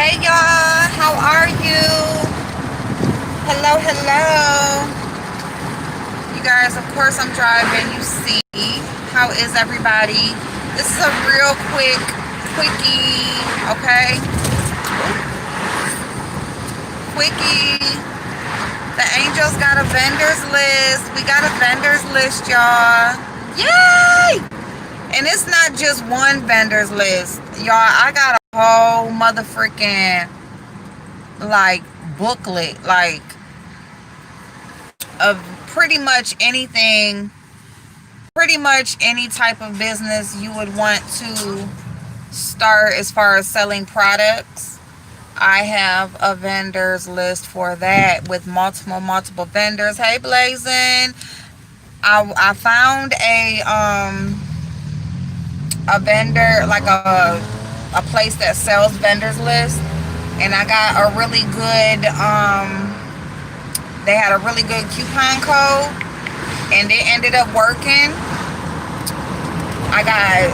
Hey y'all, how are you? Hello, hello. You guys, of course I'm driving, you see. How is everybody? This is a real quickie, okay? Quickie. The Angels got a vendors list. We got a vendors list, y'all. Yay! And it's not just one vendors list. Y'all, I got a whole motherfucking like booklet, like of pretty much anything, pretty much any type of business you would want to start as far as selling products. I have a vendors list for that with multiple vendors. Hey Blazing, I found a vendor, like a place that sells vendors list, and I got a really good they had a really good coupon code, and it ended up working.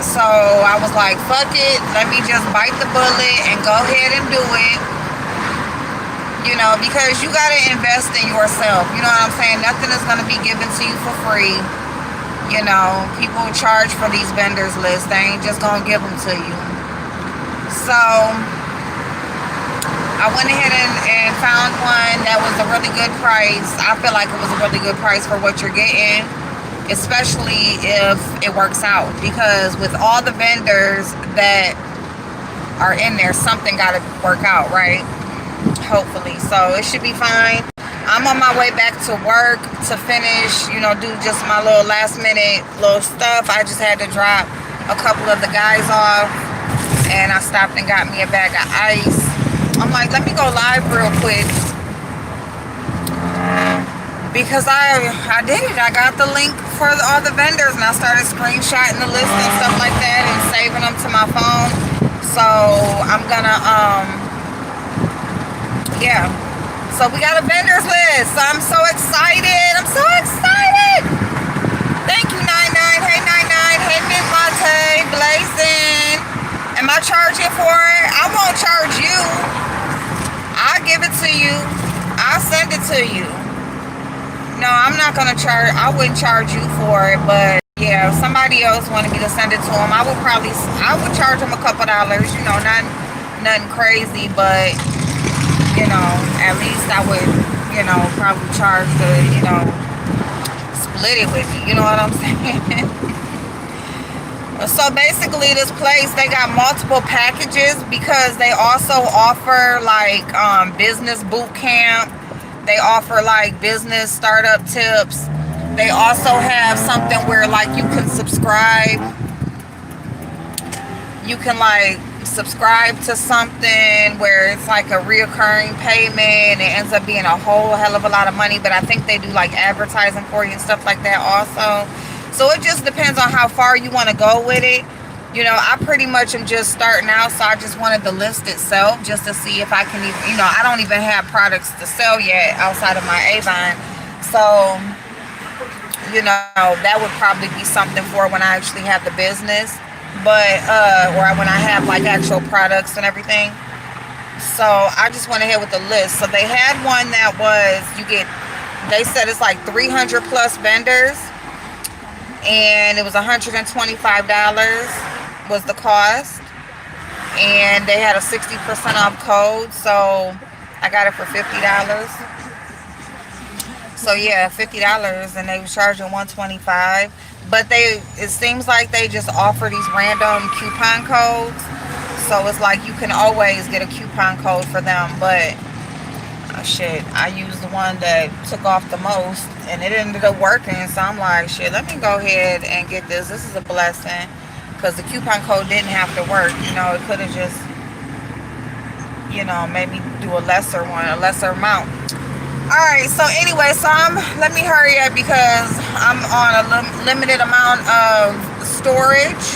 So I was like, fuck it, let me just bite the bullet and go ahead and do it. You know, because you gotta invest in yourself. You know what I'm saying? Nothing is gonna be given to you for free. You know, people charge for these vendors lists. They ain't just gonna give them to you. So I went ahead and found one that was a really good price. I feel like it was a really good price for what you're getting, especially if it works out. Because with all the vendors that are in there, something got to work out, right? Hopefully. So it should be fine. I'm on my way back to work to finish, you know, do just my little last minute little stuff. I just had to drop a couple of the guys off, and I stopped and got me a bag of ice. I'm like, let me go live real quick, because I did it. I got the link for all the vendors, and I started screenshotting the list and stuff like that and saving them to my phone. So I'm gonna yeah, so we got a vendors list. So I'm so excited. I'm so excited. Thank you, 99. Hey 99. Hey Mint Latte. Blazing. Am I charging for it? I won't charge you. I'll give it to you. I'll send it to you. No, I'm not gonna charge. I wouldn't charge you for it, but yeah, if somebody else wanted me to send it to them, I would charge them a couple dollars. You know, nothing crazy, but you know, at least I would, you know, probably charge the, you know, split it with you. You know what I'm saying? So basically this place, they got multiple packages, because they also offer like business boot camp. They offer like business startup tips. They also have something where like you can subscribe. You can like subscribe to something where it's like a reoccurring payment. It ends up being a whole hell of a lot of money, but I think they do like advertising for you and stuff like that also. So it just depends on how far you want to go with it. You know, I pretty much am just starting out, so I just wanted the list itself just to see if I can even, you know, I don't even have products to sell yet outside of my Avon. So, you know, that would probably be something for when I actually have the business, but, or when I have like actual products and everything. So I just went ahead with the list. So they had one that was, they said it's like 300 plus vendors, and it was $125 was the cost, and they had a 60% off code, so I got it for $50. So yeah, $50, and they were charging $125. But it seems like they just offer these random coupon codes, so it's like you can always get a coupon code for them. But shit, I used the one that took off the most, and it ended up working. So I'm like, shit, let me go ahead and get this. This is a blessing, because the coupon code didn't have to work. You know, it could have just, you know, made me do a lesser amount. All right, so anyway, let me hurry up, because I'm on a limited amount of storage.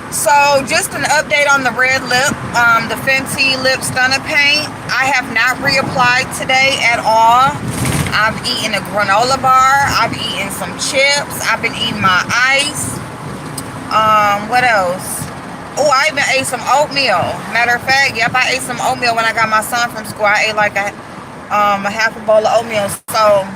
So just an update on the red lip, the Fenty Lip Stunner Paint. I have not reapplied today at all. I've eaten a granola bar. I've eaten some chips. I've been eating my ice. What else? Oh, I even ate some oatmeal. Matter of fact, yep, I ate some oatmeal when I got my son from school. I ate like a half a bowl of oatmeal. So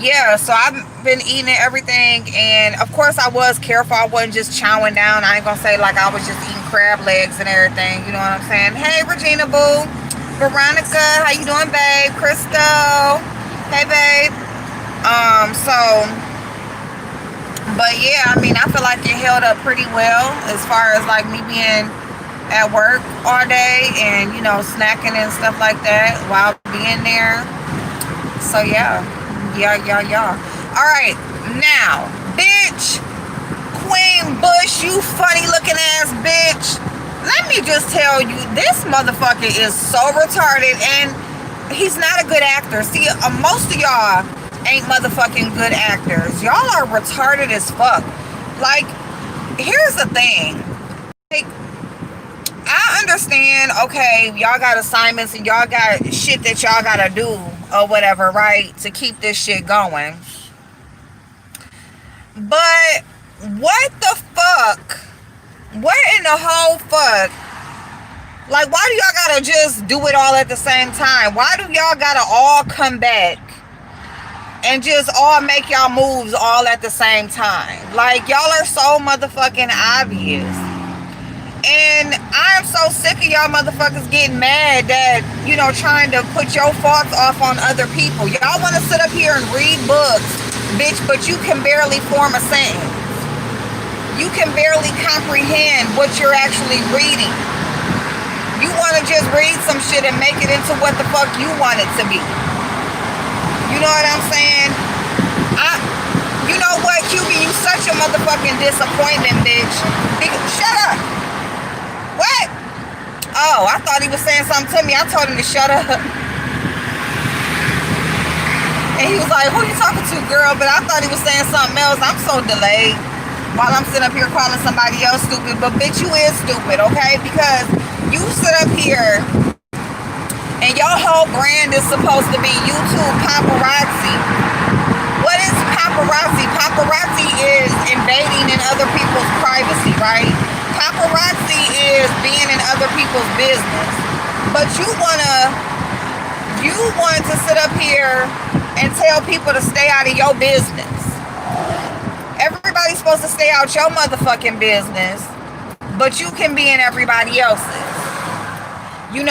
yeah, so I've been eating everything, and of course I was careful. I wasn't just chowing down. I ain't gonna say like I was just eating crab legs and everything. You know what I'm saying? Hey, Regina Boo, Veronica, how you doing, babe? Crystal, hey, babe. So, but yeah, I mean, I feel like it held up pretty well as far as like me being at work all day and snacking and stuff like that while being there. So yeah. Yeah. All right, now, bitch, Queen Bush, you funny looking ass bitch. Let me just tell you, this motherfucker is so retarded, and he's not a good actor. See, most of y'all ain't motherfucking good actors. Y'all are retarded as fuck. Like, here's the thing. Like, I understand, okay, y'all got assignments and y'all got shit that y'all gotta do or whatever, right, to keep this shit going. But what the fuck? What in the whole fuck? Like, why do y'all gotta just do it all at the same time? Why do y'all gotta all come back and just all make y'all moves all at the same time? Like, y'all are so motherfucking obvious. And I'm so sick of y'all motherfuckers getting mad that, trying to put your faults off on other people. Y'all want to sit up here and read books, bitch, but you can barely form a sentence. You can barely comprehend what you're actually reading. You want to just read some shit and make it into what the fuck you want it to be. You know what I'm saying? You know what, QB, you such a motherfucking disappointment, bitch. Shut up. What? Oh, I thought he was saying something to me. I told him to shut up. And he was like, who you talking to, girl? But I thought he was saying something else. I'm so delayed while I'm sitting up here calling somebody else stupid. But bitch, you is stupid, okay? Because you sit up here and your whole brand is supposed to be YouTube paparazzi. What is paparazzi? Paparazzi is invading in other people's privacy, right? Paparazzi is being in other people's business. But you want to sit up here and tell people to stay out of your business. Everybody's supposed to stay out your motherfucking business, but you can be in everybody else's. You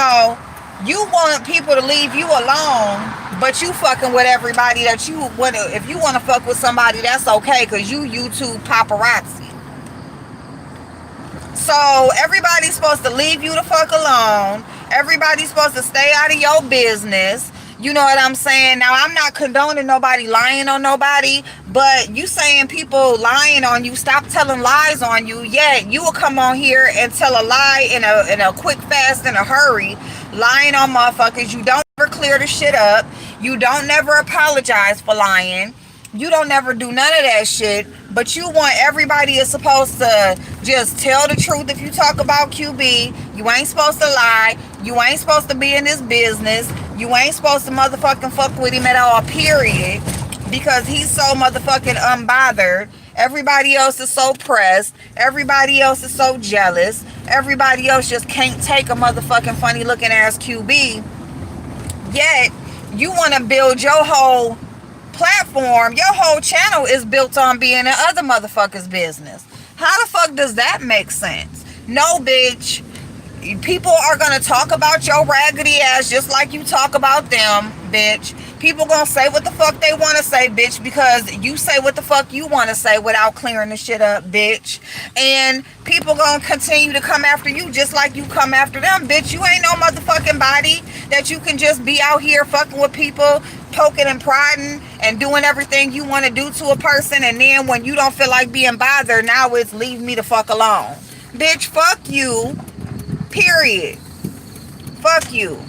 want people to leave you alone, but you fucking with everybody that you want. If you want to fuck with somebody, that's okay, because you YouTube paparazzi. So everybody's supposed to leave you the fuck alone. Everybody's supposed to stay out of your business. You know what I'm saying? Now, I'm not condoning nobody lying on nobody, but you saying people lying on you, stop telling lies on you. Yeah, you will come on here and tell a lie in a quick, fast, in a hurry, lying on motherfuckers. You don't ever clear the shit up. You don't never apologize for lying. You don't never do none of that shit, but you want everybody is supposed to just tell the truth. If you talk about QB, you ain't supposed to lie. You ain't supposed to be in this business. You ain't supposed to motherfucking fuck with him at all, period, because he's so motherfucking unbothered. Everybody else is so pressed. Everybody else is so jealous. Everybody else just can't take a motherfucking funny looking ass QB. Yet, you want to build your whole platform, your whole channel is built on being in other motherfuckers' business. How the fuck does that make sense? No, bitch. People are gonna talk about your raggedy ass just like you talk about them, bitch. People gonna say what the fuck they want to say, bitch, because you say what the fuck you want to say without clearing the shit up, bitch. And people gonna continue to come after you just like you come after them, bitch. You ain't no motherfucking body that you can just be out here fucking with people, poking and prodding and doing everything you want to do to a person, and then when you don't feel like being bothered, now it's leave me the fuck alone. Bitch, fuck you. Period. Fuck you.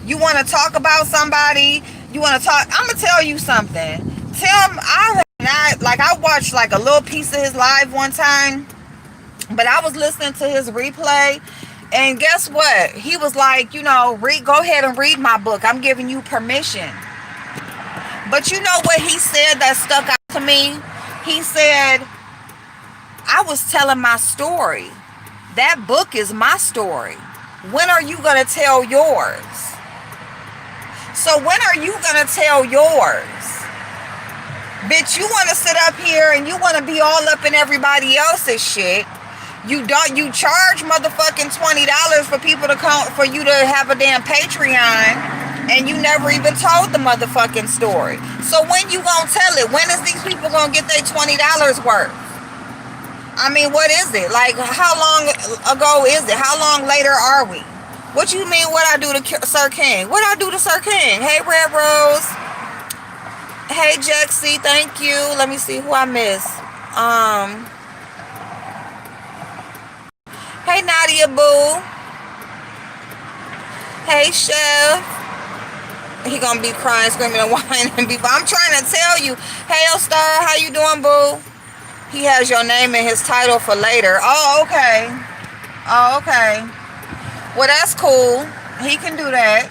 You want to talk about somebody, you want to talk, I'm going to tell you something. Tim, I watched like a little piece of his live one time, but I was listening to his replay, and guess what? He was like, go ahead and read my book. I'm giving you permission. But you know what he said that stuck out to me? He said, I was telling my story. That book is my story. When are you going to tell yours? So when are you going to tell yours? Bitch, you want to sit up here and you want to be all up in everybody else's shit. You charge motherfucking $20 for people to come, for you to have a damn Patreon, and you never even told the motherfucking story. So when you gonna tell it? When is these people gonna get their $20 worth? I mean, what is it? Like, how long ago is it? How long later are we? What you mean, what I do to Sir King? What I do to Sir King? Hey, Red Rose. Hey, Jexy, thank you. Let me see who I miss. Hey, Nadia Boo. Hey, Chef. He gonna be crying, screaming, and whining. Before I'm trying to tell you. Hey, Star, how you doing, boo? He has your name in his title for later. Oh, okay. Oh, okay. Well, that's cool. He can do that.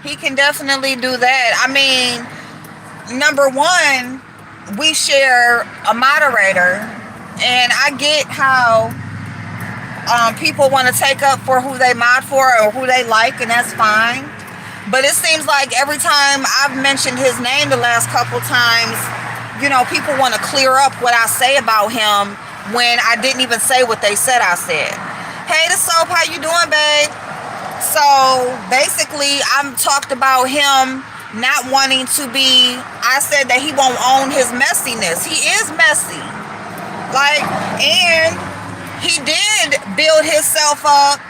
He can definitely do that. I mean, number one, we share a moderator, and I get how people want to take up for who they mod for or who they like, and that's fine. But it seems like every time I've mentioned his name the last couple times, you know, people want to clear up what I say about him when I didn't even say what they said I said. Hey, the Soap, how you doing, babe? So basically, I'm talked about him not wanting to be, I said that he won't own his messiness. He is messy. Like, and he did build himself up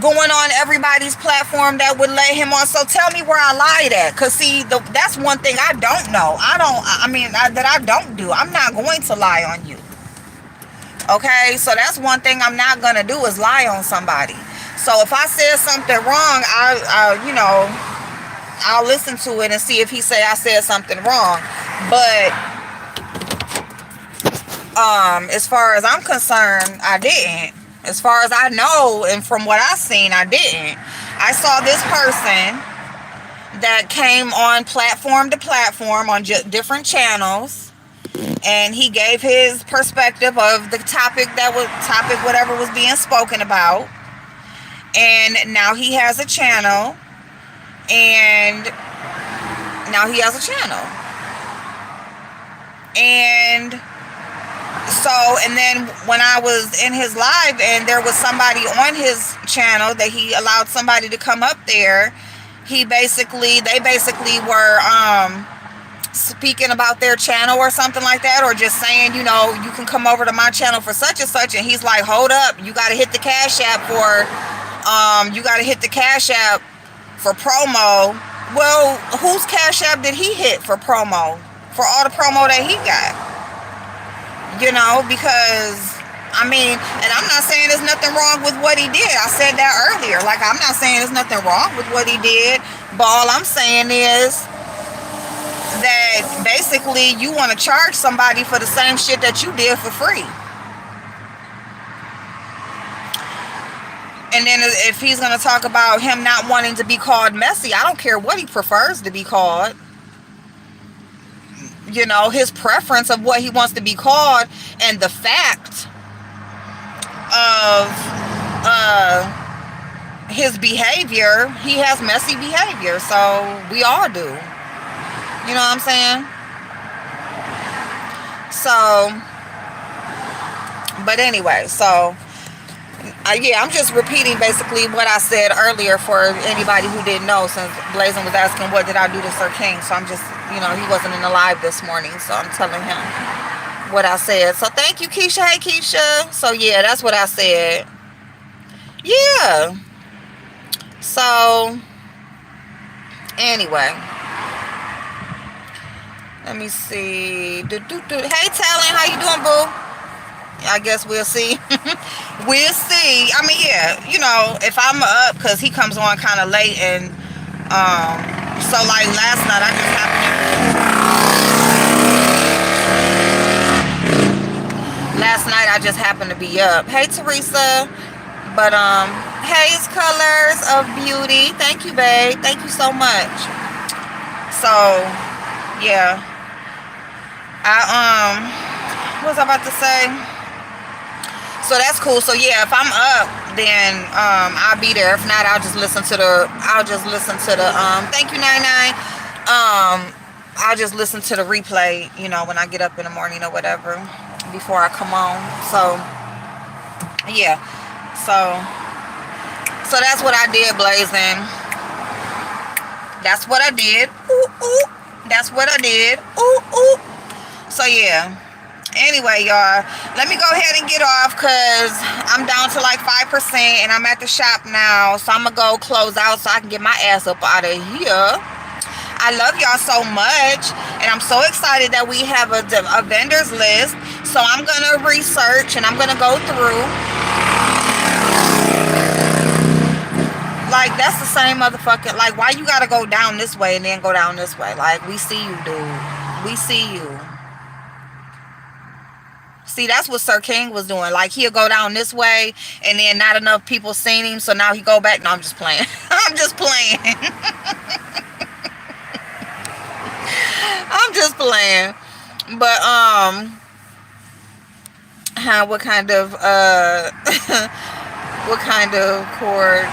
going on everybody's platform that would let him on. So tell me where I lied at. Because see, that's one thing I don't know. I don't do. I'm not going to lie on you. Okay? So that's one thing I'm not going to do is lie on somebody. So if I said something wrong, I'll listen to it and see if he say I said something wrong. But as far as I'm concerned, I didn't. As far as I know, and from what I've seen, I didn't. I saw this person that came on platform to platform on different channels, and he gave his perspective of the topic whatever was being spoken about. And now he has a channel, and and then when I was in his live and there was somebody on his channel that he allowed somebody to come up there, they basically were speaking about their channel or something like that, or just saying, you know, you can come over to my channel for such and such, and he's like, hold up, you got to hit the Cash App for promo. Well, whose Cash App did he hit for promo? For all the promo that he got? You know, because, I mean, and I'm not saying there's nothing wrong with what he did. I said that earlier. Like, I'm not saying there's nothing wrong with what he did. But all I'm saying is that basically you want to charge somebody for the same shit that you did for free. And then if he's going to talk about him not wanting to be called messy, I don't care what he prefers to be called. You know, his preference of what he wants to be called, and the fact of his behavior, he has messy behavior. So we all do. You know what I'm saying? So, but anyway, so yeah, I'm just repeating basically what I said earlier for anybody who didn't know, since Blazing was asking what did I do to Sir King. So I'm just, you know, he wasn't in the live this morning, so I'm telling him what I said. So thank you, Keisha. Hey, Keisha. So yeah, that's what I said. Yeah. So anyway, let me see. Hey, Talent, how you doing, boo? I guess we'll see. We'll see. I mean, yeah, you know, if I'm up, because he comes on kind of late, and so like last night I just happened to be up. Hey, Teresa. But Haze Colors of Beauty, thank you, babe. Thank you so much. So yeah, what was I about to say? So that's cool. So yeah, if I'm up, then I'll be there. If not, I'll just listen to the thank you 99. I'll just listen to the replay, you know, when I get up in the morning or whatever before I come on. So yeah. So that's what I did, Blazing. That's what I did. Ooh, ooh. That's what I did. Ooh, ooh. So yeah. Anyway, y'all, let me go ahead and get off because I'm down to like 5% and I'm at the shop now. So I'm going to go close out so I can get my ass up out of here. I love y'all so much. And I'm so excited that we have a vendors list. So I'm going to research and I'm going to go through. Like, that's the same motherfucking, like, why you got to go down this way and then go down this way? Like, we see you, dude. We see you. See, that's what Sir King was doing. Like, he'll go down this way, and then not enough people seen him, so now he go back. No, I'm just playing. I'm just playing. I'm just playing. But, what kind of, what kind of cord?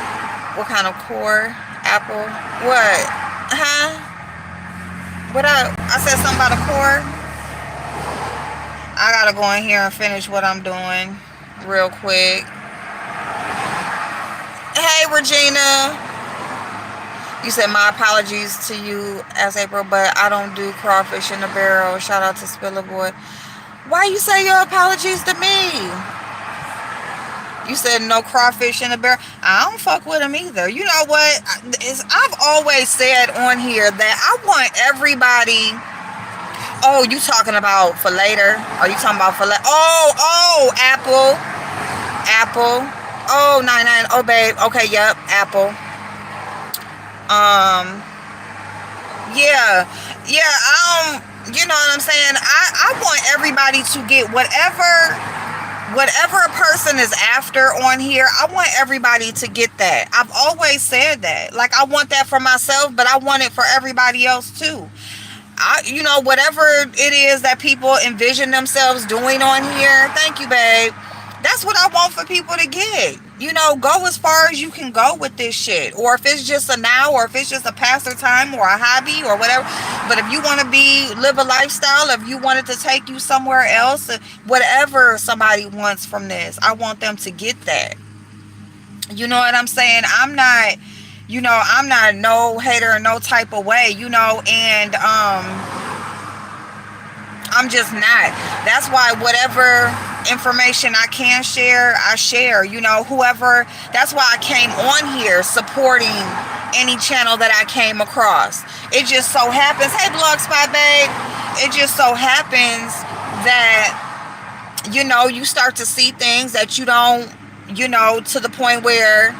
What kind of cord? Apple? What? Huh? What I said something about a cord? I gotta go in here and finish what I'm doing real quick. Hey, Regina. You said my apologies to you as April, but I don't do crawfish in the barrel. Shout out to Spiller Boy. Why you say your apologies to me? You said no crawfish in the barrel. I don't fuck with them either. You know what? I've always said on here that I want everybody... Oh, you talking about for later? Are you talking about for later? Oh, Apple. Oh, 99. Oh, babe. Okay, yep, Apple. Yeah. You know what I'm saying? I want everybody to get whatever a person is after on here. I want everybody to get that. I've always said that. Like, I want that for myself, but I want it for everybody else too. You know, whatever it is that people envision themselves doing on here, thank you, babe. That's what I want for people to get. You know, go as far as you can go with this shit. Or if it's just a now, or if it's just a pastime or a hobby or whatever. But if you want to live a lifestyle, if you want it to take you somewhere else, whatever somebody wants from this, I want them to get that. You know what I'm saying? I'm not no hater in no type of way, you know, and I'm just not. That's why whatever information I can share, I share, you know, whoever. That's why I came on here supporting any channel that I came across. It just so happens, hey Blogspot babe, it just so happens that, you know, you start to see things that you don't, you know, to the point where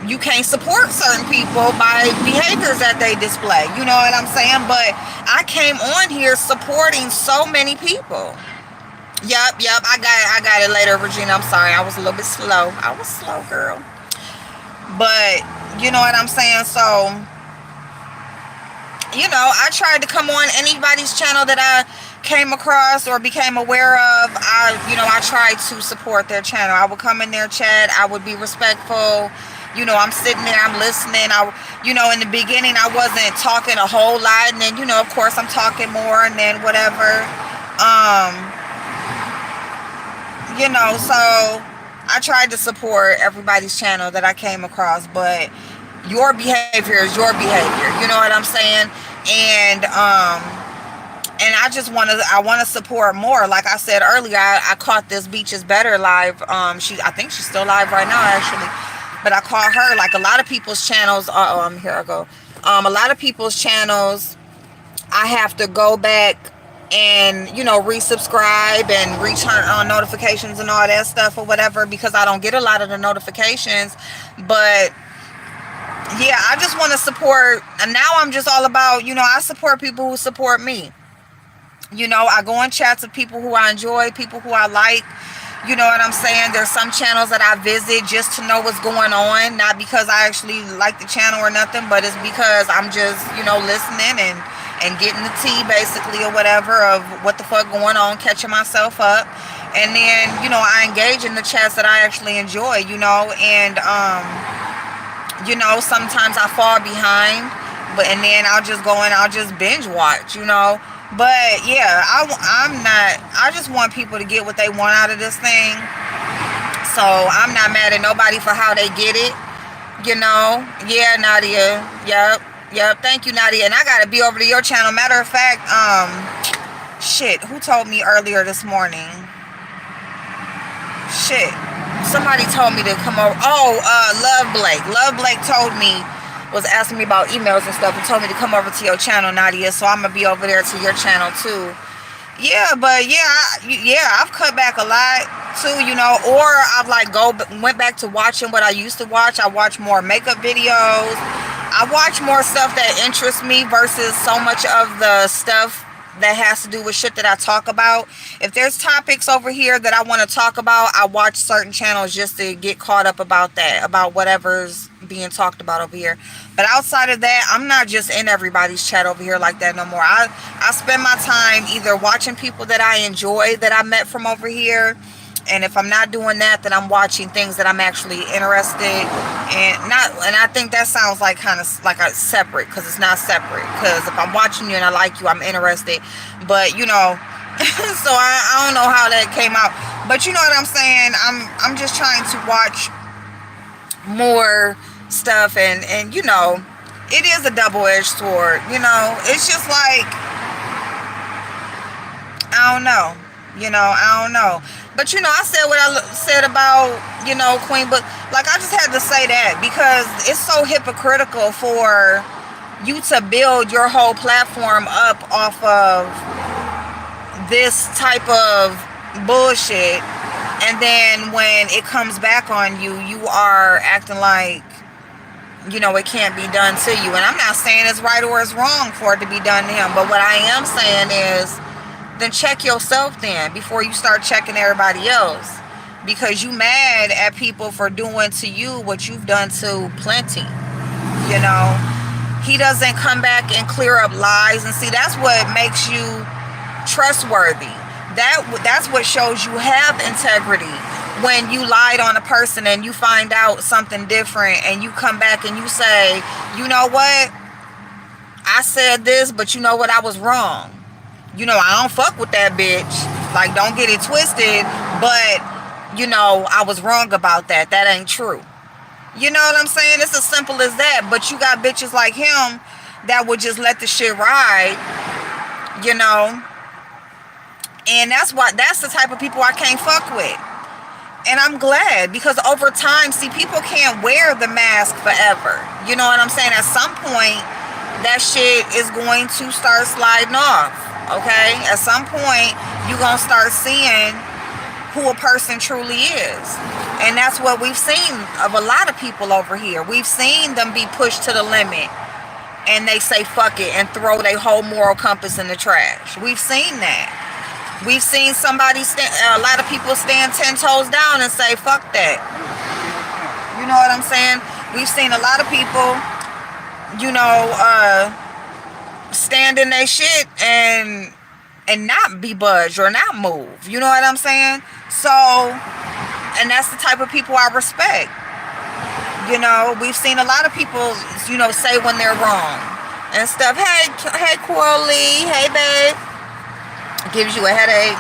you can't support certain people by behaviors that they display. You know what I'm saying? But I came on here supporting so many people. Yep. I got it later, Regina. I'm sorry. I was a little bit slow. I was slow, girl. But you know what I'm saying? So, you know, I tried to come on anybody's channel that I came across or became aware of. I tried to support their channel. I would come in their chat. I would be respectful. You know, I'm sitting there, I'm listening. In the beginning, I wasn't talking a whole lot. And then, you know, of course, I'm talking more and then whatever. You know, so I tried to support everybody's channel that I came across. But your behavior is your behavior. You know what I'm saying? And I just want to support more. Like I said earlier, I caught this Beach is Better live. I think she's still live right now, actually. But I caught her. Like a lot of people's channels. Here I go. A lot of people's channels, I have to go back and, you know, resubscribe and return on notifications and all that stuff or whatever, because I don't get a lot of the notifications. But yeah, I just want to support. And now I'm just all about, you know, I support people who support me. You know, I go in chats with people who I enjoy, people who I like. You know what I'm saying? There's some channels that I visit just to know what's going on. Not because I actually like the channel or nothing, but it's because I'm just, you know, listening and getting the tea basically or whatever of what the fuck going on, catching myself up. And then, you know, I engage in the chats that I actually enjoy, you know, and you know, sometimes I fall behind, but and then I'll just go and I'll just binge watch, you know. But yeah, I'm not. I just want people to get what they want out of this thing. So I'm not mad at nobody for how they get it, you know. Yeah, Nadia. Yep. Thank you, Nadia. And I gotta be over to your channel. Matter of fact, shit. Who told me earlier this morning? Shit. Somebody told me to come over. Oh, Love Blake. Love Blake told me, was asking me about emails and stuff, and told me to come over to your channel, Nadia. So I'm gonna be over there to your channel too. Yeah, but yeah, I've cut back a lot too, you know. Or I've like went back to watching what I used to watch. I watch more makeup videos. I watch more stuff that interests me versus so much of the stuff that has to do with shit that I talk about. If there's topics over here that I want to talk about, I watch certain channels just to get caught up about that, about whatever's being talked about over here. But outside of that, I'm not just in everybody's chat over here like that no more. I spend my time either watching people that I enjoy that I met from over here, and if I'm not doing that, then I'm watching things that I'm actually interested in. And I think that sounds like kind of like a separate, because it's not separate. Because if I'm watching you and I like you, I'm interested. But you know, so I don't know how that came out. But you know what I'm saying? I'm just trying to watch more stuff, and you know, it is a double-edged sword. You know, it's just like, I don't know. You know, I don't know. But, you know, I said what I said about, you know, Queen. But, like, I just had to say that because it's so hypocritical for you to build your whole platform up off of this type of bullshit. And then when it comes back on you, you are acting like, you know, it can't be done to you. And I'm not saying it's right or it's wrong for it to be done to him. But what I am saying is, then check yourself then before you start checking everybody else, because you mad at people for doing to you what you've done to plenty. You know, he doesn't come back and clear up lies, and see, that's what makes you trustworthy. That's what shows you have integrity. When you lied on a person and you find out something different and you come back and you say, you know what, I said this, but you know what, I was wrong. You know, I don't fuck with that bitch. Like, don't get it twisted. But, you know, I was wrong about that. That ain't true. You know what I'm saying? It's as simple as that. But you got bitches like him that would just let the shit ride. You know? And that's the type of people I can't fuck with. And I'm glad, because over time, see, people can't wear the mask forever. You know what I'm saying? At some point, that shit is going to start sliding off. Okay, at some point you're gonna start seeing who a person truly is. And that's what we've seen of a lot of people over here. We've seen them be pushed to the limit and they say fuck it and throw their whole moral compass in the trash. We've seen that. We've seen a lot of people stand 10 toes down and say fuck that. You know what I'm saying? We've seen a lot of people, you know, stand in their shit and not be budged or not move. You know what I'm saying? So, and that's the type of people I respect. You know, we've seen a lot of people, you know, say when they're wrong and stuff. Hey, Corley. Hey, babe. Gives you a headache.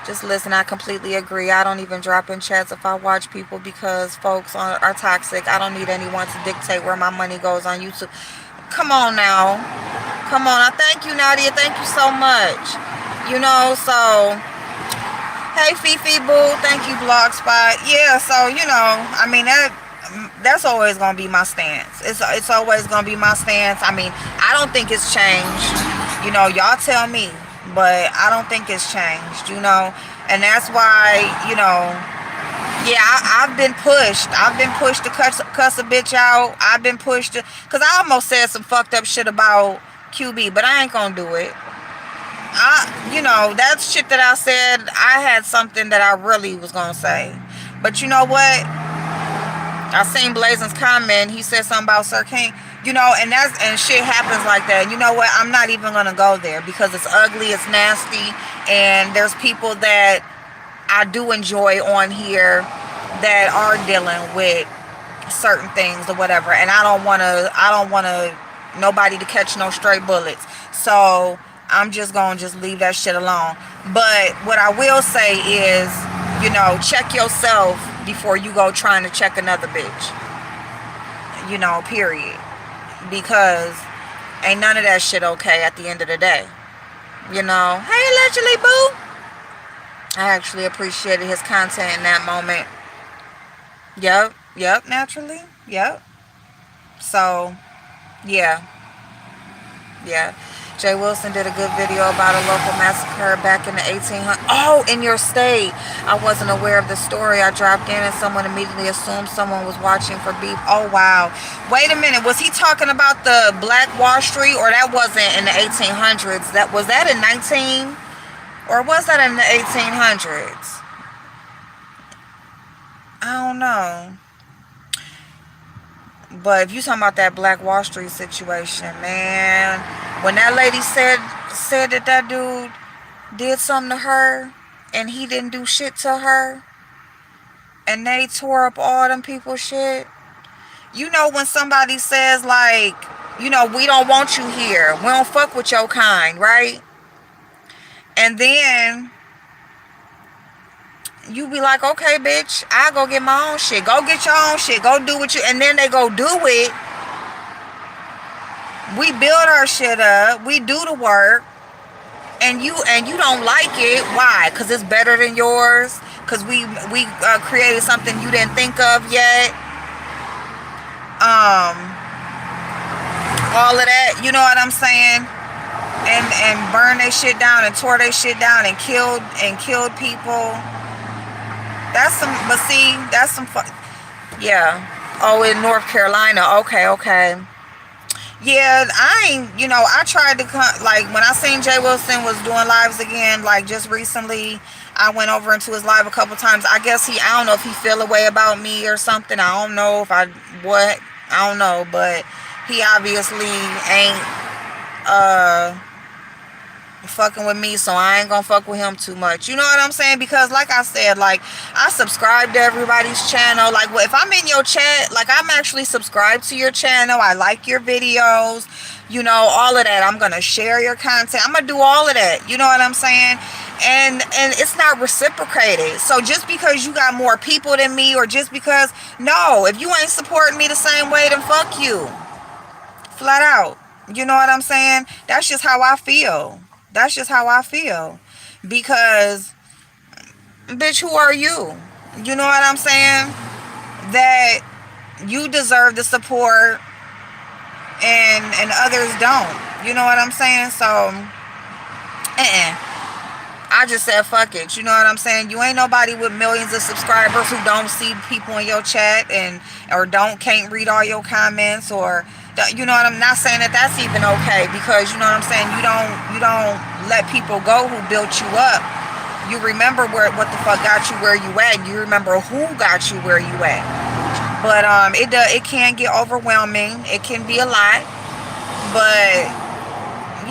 Just listen, I completely agree. I don't even drop in chats if I watch people because folks are toxic. I don't need anyone to dictate where my money goes on YouTube. Come on now. Come on. I thank you, Nadia. Thank you so much. You know, so, hey, Fifi Boo. Thank you, Blogspot. Yeah, so, you know, I mean, that's always going to be my stance. It's always going to be my stance. I mean, I don't think it's changed. You know, y'all tell me. But I don't think it's changed, you know. And that's why, you know, yeah, I've been pushed. I've been pushed to cuss a bitch out. I've been pushed to, because I almost said some fucked up shit about QB, but I ain't gonna do it. You know, that shit that I said, I had something that I really was gonna say. But you know what? I seen Blazing's comment. He said something about Sir King. You know, and shit happens like that. You know what? I'm not even gonna go there because it's ugly, it's nasty, and there's people that I do enjoy on here that are dealing with certain things or whatever, and I don't want to nobody to catch no stray bullets. So I'm just gonna just leave that shit alone. But what I will say is, you know, check yourself before you go trying to check another bitch. You know, period. Because ain't none of that shit okay at the end of the day. You know, hey, allegedly, boo. I actually appreciated his content in that moment. Yep, naturally. Yep. So, yeah. Jay Wilson did a good video about a local massacre back in the 1800s. Oh, in your state. I wasn't aware of the story. I dropped in and someone immediately assumed someone was watching for beef. Oh, wow. Wait a minute. Was he talking about the Black Wall Street, or that wasn't in the 1800s? Was that in 19? Or was that in the 1800s? I don't know. But if you talking about that Black Wall Street situation, man, when that lady said that dude did something to her and he didn't do shit to her, and they tore up all them people's shit. You know, when somebody says, like, you know, we don't want you here, we don't fuck with your kind, right? And then you be like, okay, bitch, I go get my own shit. Go get your own shit. Go do what you... And then they go do it. We build our shit up. We do the work. And you don't like it. Why? Because it's better than yours. Because we created something you didn't think of yet. All of that. You know what I'm saying? And burn their shit down and tore their shit down and killed people. That's some, but see, that's some yeah. Oh, in North Carolina. Okay. Yeah, I tried to like, when I seen Jay Wilson was doing lives again, like just recently, I went over into his live a couple times. I guess I don't know if he feel a way about me or something. I don't know if I don't know, but he obviously ain't fucking with me, so I ain't gonna fuck with him too much. You know what I'm saying? Because like I said, like, I subscribe to everybody's channel. Like, if I'm in your chat, like, I'm actually subscribed to your channel. I like your videos, you know, all of that. I'm gonna share your content. I'm gonna do all of that. You know what I'm saying? And it's not reciprocated. So just because you got more people than me, or just because, no, if you ain't supporting me the same way, then fuck you. Flat out. You know what I'm saying? That's just how I feel. That's just how I feel. Because, bitch, who are you? You know what I'm saying? That you deserve the support and others don't. You know what I'm saying? So, I just said fuck it. You know what I'm saying? You ain't nobody with millions of subscribers who don't see people in your chat or can't read all your comments, or, you know what, I'm not saying that that's even okay, because, you know what I'm saying, you don't let people go who built you up. You remember what the fuck got you where you at. You remember who got you where you at. But it can get overwhelming. It can be a lot. But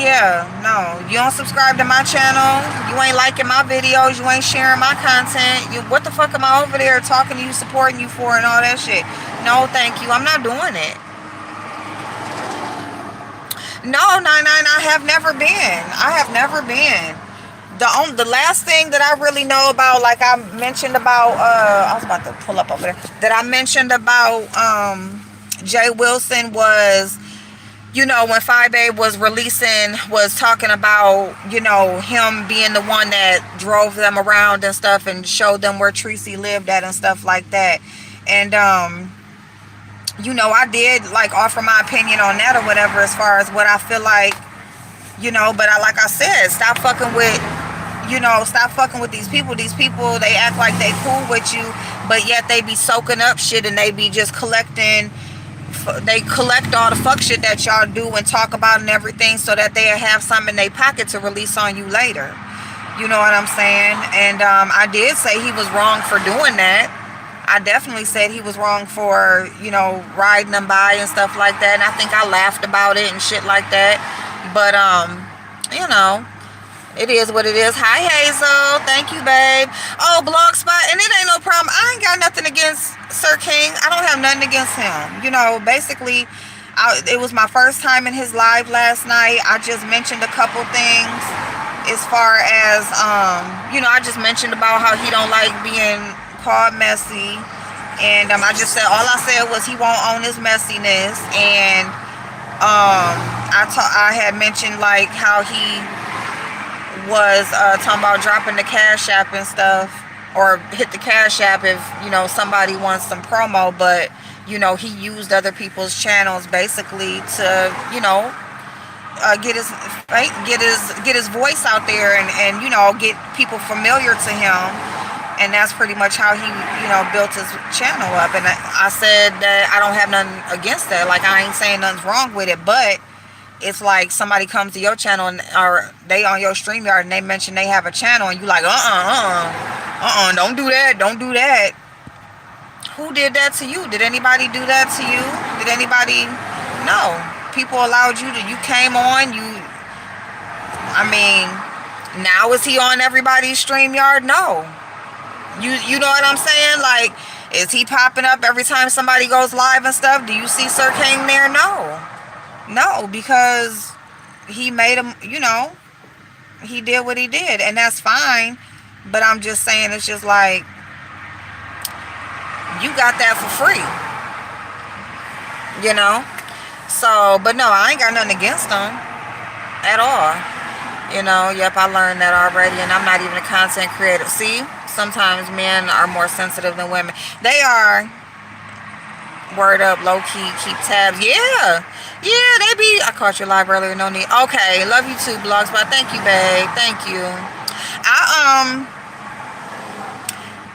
yeah, no, you don't subscribe to my channel, you ain't liking my videos, you ain't sharing my content, what the fuck am I over there talking to you, supporting you for, and all that shit? No, thank you. I'm not doing it. No, 99, I have never been. The last thing that I really know about, like I mentioned about, I was about to pull up over there, that I mentioned about Jay Wilson was, you know, when 5A was talking about, you know, him being the one that drove them around and stuff and showed them where Tracy lived at and stuff like that. And, you know, I did, like, offer my opinion on that or whatever, as far as what I feel like, you know, but like I said, stop fucking with these people. These people, they act like they cool with you, but yet they be soaking up shit, and they be just they collect all the fuck shit that y'all do and talk about and everything, so that they'll have something in their pocket to release on you later. You know what I'm saying? And I did say he was wrong for doing that. I definitely said he was wrong for, you know, riding them by and stuff like that. And I think I laughed about it and shit like that. But, you know, It is what it is. Hi, Hazel. Thank you, babe. Oh, Blogspot. And it ain't no problem. I ain't got nothing against Sir King. I don't have nothing against him. You know, basically, it was my first time in his live last night. I just mentioned a couple things as far as, you know, I just mentioned about how he don't like being called messy. And I just said, all I said was he won't own his messiness. And I had mentioned like how he was talking about dropping the Cash App and stuff, or hit the Cash App if, you know, somebody wants some promo. But, you know, he used other people's channels basically to, you know, get his voice out there and you know, get people familiar to him. And that's pretty much how he, you know, built his channel up. And I said that I don't have nothing against that. Like, I ain't saying nothing's wrong with it, but it's like somebody comes to your channel and or they on your StreamYard and they mention they have a channel and you like, don't do that, don't do that. Who did that to you? Did anybody do that to you? Did anybody? No. People allowed you to, you came on, I mean, now is he on everybody's StreamYard? No. You know what I'm saying? Like, is he popping up every time somebody goes live and stuff? Do you see Sir King there? No, because he made him, you know, he did what he did, and that's fine. But I'm just saying, it's just like, you got that for free, you know? So, but no, I ain't got nothing against him at all. You know, yep, I learned that already, and I'm not even a content creator. See, sometimes men are more sensitive than women. They are. Word up, low key, keep tabs. Yeah, they be. I caught you live earlier, no need. Okay, love you too, Blogspot. Thank you, babe. Thank you.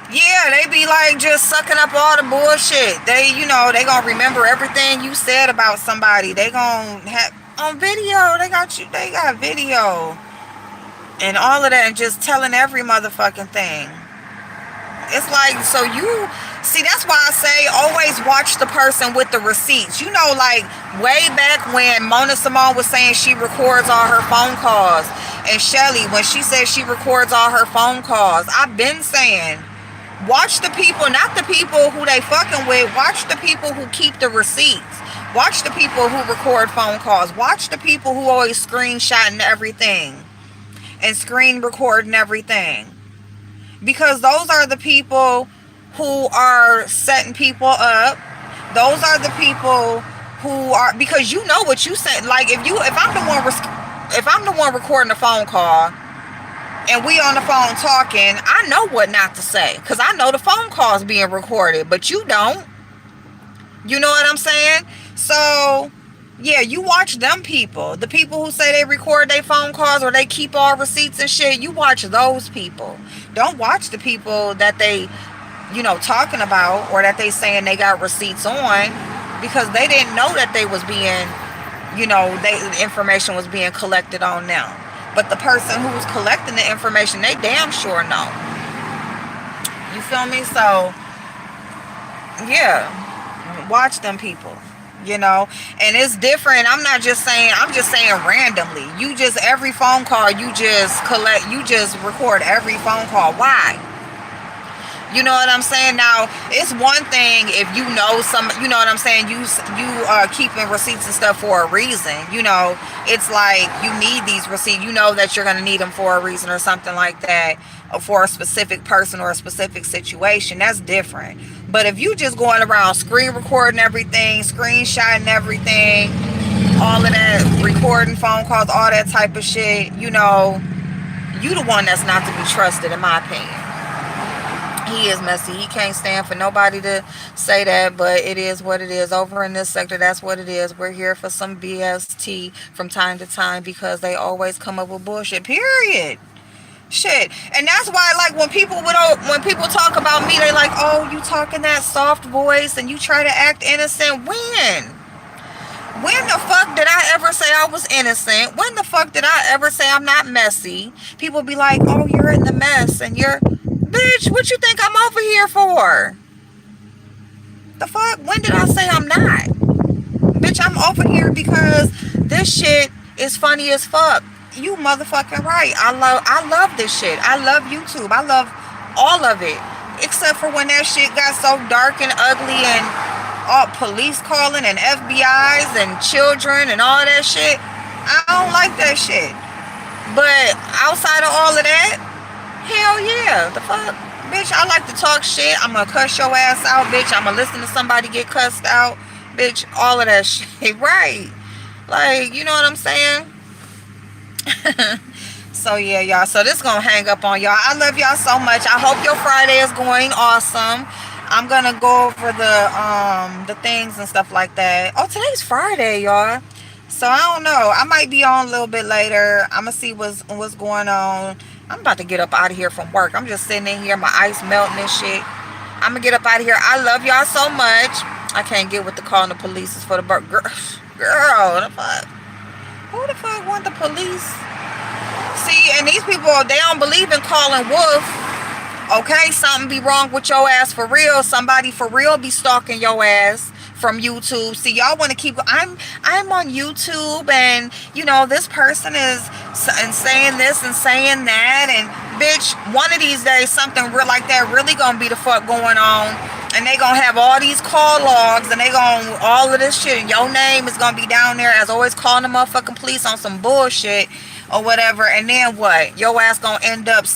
Yeah, they be like just sucking up all the bullshit. They, you know, they gonna remember everything you said about somebody. They gonna have on video. They got video and all of that, and just telling every motherfucking thing. It's like, so you see, that's why I say always watch the person with the receipts. You know, like way back when Mona Simone was saying she records all her phone calls, and Shelly when she says she records all her phone calls. I've been saying, watch the people, not the people who they fucking with. Watch the people who keep the receipts. Watch the people who record phone calls. Watch the people who always screenshotting everything and screen recording everything. Because those are the people who are setting people up. Those are the people who are, because you know what you said. Like if I'm the one recording the phone call and we on the phone talking, I know what not to say because I know the phone call is being recorded, but you don't. You know what I'm saying? So yeah, you watch them people. The people who say they record their phone calls or they keep all receipts and shit, you watch those people. Don't watch the people that they, you know, talking about or that they saying they got receipts on, because they didn't know that they was being, you know, the information was being collected on them. But the person who was collecting the information, they damn sure know. You feel me? So, yeah, watch them people. You know, and it's different. I'm just saying randomly. You just, every phone call, you just record every phone call. Why? You know what I'm saying? Now, it's one thing if you know you know what I'm saying? You are keeping receipts and stuff for a reason. You know, it's like you need these receipts. You know that you're going to need them for a reason or something like that, or for a specific person or a specific situation. That's different. But if you just going around screen recording everything, screenshotting everything, all of that, recording phone calls, all that type of shit, you know, you the one that's not to be trusted, in my opinion. He is messy. He can't stand for nobody to say that, but it is what it is. Over in this sector, that's what it is. We're here for some BST from time to time because they always come up with bullshit, period. Shit. And that's why, like, when people talk about me, they like, oh, you talking that soft voice and you try to act innocent. When the fuck did I ever say I was innocent? When the fuck did I ever say I'm not messy? People be like, oh, you're in the mess and you're, bitch, what you think I'm over here for? The fuck? When did I say I'm not? Bitch, I'm over here because this shit is funny as fuck. You motherfucking right. I love this shit. I love YouTube. I love all of it. Except for when that shit got so dark and ugly and all police calling and FBI's and children and all that shit. I don't like that shit. But outside of all of that, hell yeah. The fuck? Bitch, I like to talk shit. I'm gonna cuss your ass out, bitch. I'm gonna listen to somebody get cussed out. Bitch, all of that shit. Right. Like, you know what I'm saying? So yeah, y'all. So this gonna hang up on y'all. I love y'all so much. I hope your Friday is going awesome. I'm gonna go over the things and stuff like that. Oh, today's Friday, y'all. So I don't know. I might be on a little bit later. I'm gonna see what's going on. I'm about to get up out of here from work. I'm just sitting in here, my ice melting and shit. I'm gonna get up out of here. I love y'all so much. I can't get with the calling the police is for the girl. Girl, the fuck? Who the fuck want the police? See, and these people, they don't believe in calling wolf. Okay, something be wrong with your ass for real. Somebody for real be stalking your ass from YouTube. See, y'all want to keep. I'm on YouTube, and you know this person is saying this and saying that, and bitch, one of these days something real like that really gonna be the fuck going on, and they gonna have all these call logs, and they gonna all of this shit, and your name is gonna be down there as always calling the motherfucking police on some bullshit or whatever, and then what? Your ass gonna end up